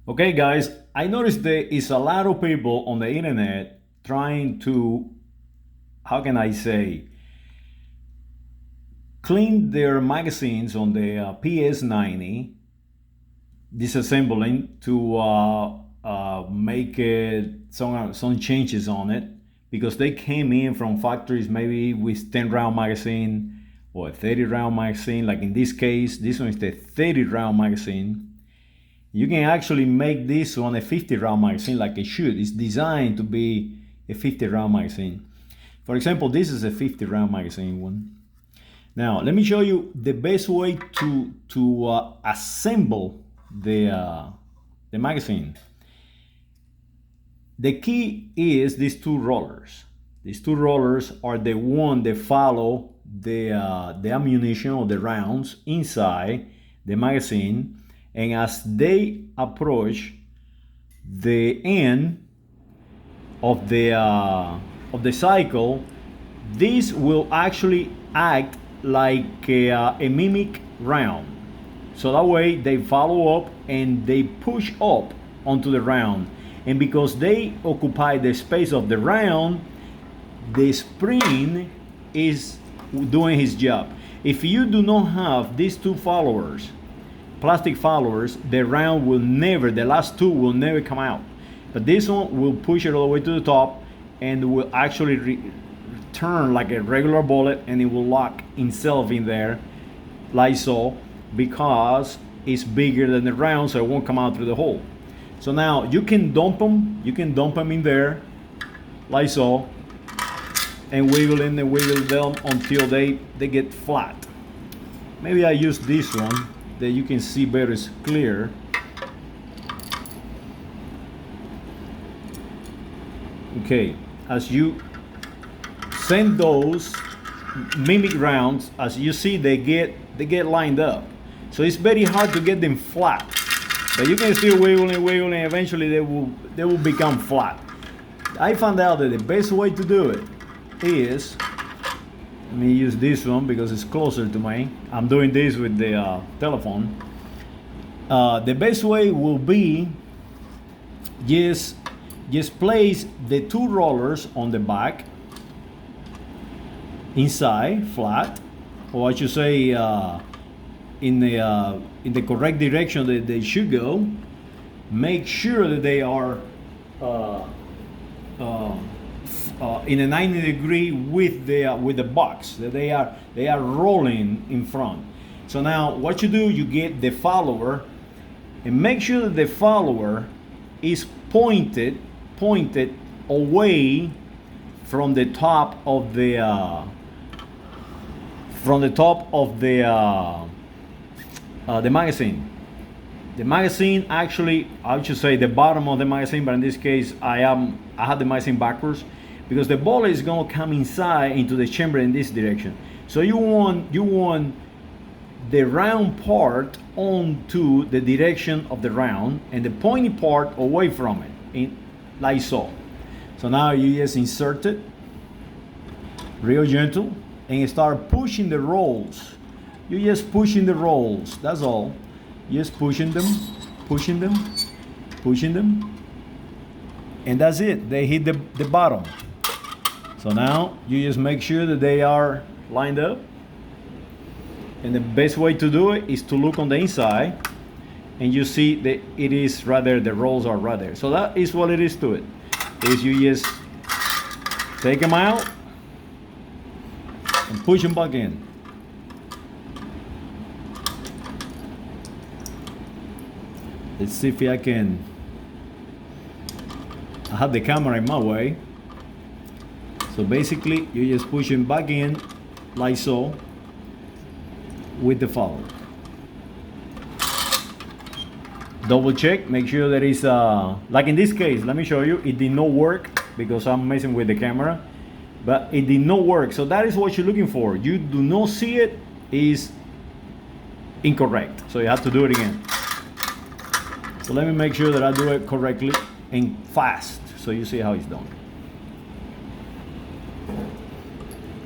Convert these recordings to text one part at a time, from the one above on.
Okay, guys, I noticed there is a lot of people on the internet trying to, how can I say, clean their magazines on the PS90, disassembling to make it some changes on it because they came in from factories maybe with 10 round magazine or a 30 round magazine. Like in this case, this one is the 30 round magazine. You can actually make this one a 50 round magazine like it should. It's designed to be a 50 round magazine. For example, this is a 50 round magazine one. Now, let me show you the best way to assemble the magazine. The key is these two rollers. These two rollers are the one that follow the ammunition or the rounds inside the magazine, and as they approach the end of the cycle, this will actually act like a mimic round. So that way they follow up and they push up onto the round. And because they occupy the space of the round, the spring is doing his job. If you do not have these two followers, plastic followers, the round will never, the last two will never come out. But this one will push it all the way to the top and will actually turn like a regular bullet, and it will lock itself in there like so, because it's bigger than the round, so it won't come out through the hole. So now you can dump them in there like so, and wiggle in and wiggle them until they get flat. Maybe I use this one that you can see better, it's clear. Okay, as you send those mimic rounds, as you see, they get lined up. So it's very hard to get them flat, but you can still wiggle and eventually they will become flat. I found out that the best way to do it is, let me use this one because it's closer to me. I'm doing this with the telephone. The best way will be just place the two rollers on the back, inside flat, or I should say in the correct direction that they should go. Make sure that they are in a 90 degree with the box, that they are rolling in front. So now what you do, you get the follower and make sure that the follower is pointed away from the top of the magazine. The magazine, actually, I should say the bottom of the magazine, but in this case, I have the magazine backwards because the bullet is going to come inside into the chamber in this direction. So you want the round part onto the direction of the round and the pointy part away from it, like so. So now you just insert it real gentle and start pushing the rolls. You're just pushing the rolls, that's all. Just pushing them, and that's it. They hit the bottom. So now you just make sure that they are lined up, and the best way to do it is to look on the inside, and you see that it is right there, the rolls are right there. So that is what it is to it, is you just take them out and push them back in. Let's see if I can. I have the camera in my way. So basically, you just push them back in, like so, with the follower. Double check, make sure that it's, like in this case, let me show you, it did not work because I'm messing with the camera, but it did not work. So that is what you're looking for. You do not see it, is incorrect. So you have to do it again. So let me make sure that I do it correctly and fast, so you see how it's done.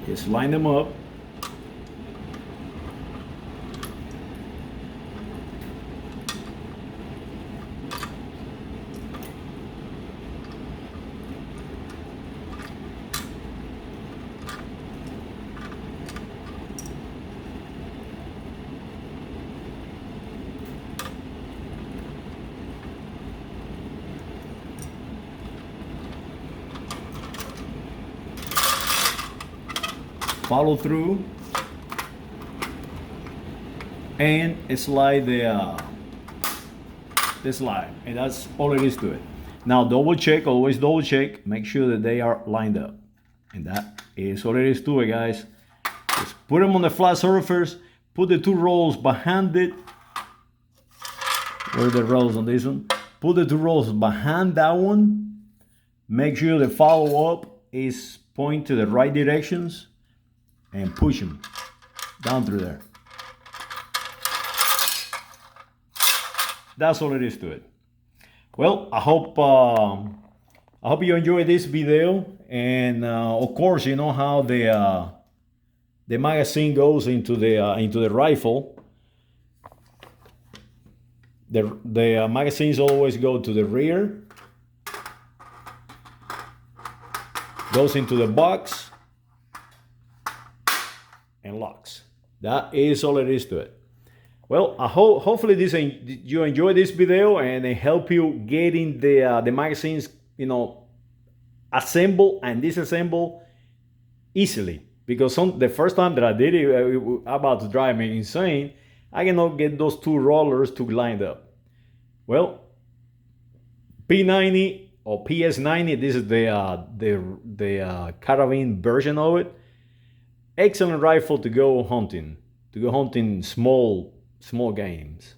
Just line them up. follow through and slide the slide, and that's all it is to it. Now double check, always double check, make sure that they are lined up, and that is all it is to it, guys. Just put them on the flat surface, put the two rolls behind it. Where are the rolls on this one? Put the two rolls behind that one. Make sure the follow-up is point to the right directions, and push them down through there. That's all it is to it. Well, I hope you enjoyed this video, and of course, you know how the magazine goes into the rifle. The magazines always go to the rear, goes into the box, and locks. That is all it is to it. Well, I hopefully you enjoy this video, and it help you getting the magazines, you know, assemble and disassemble easily. Because the first time that I did it, about to drive me insane. I cannot get those two rollers to line up. Well, P90 or PS90, this is the carabine version of it. Excellent rifle to go hunting small games.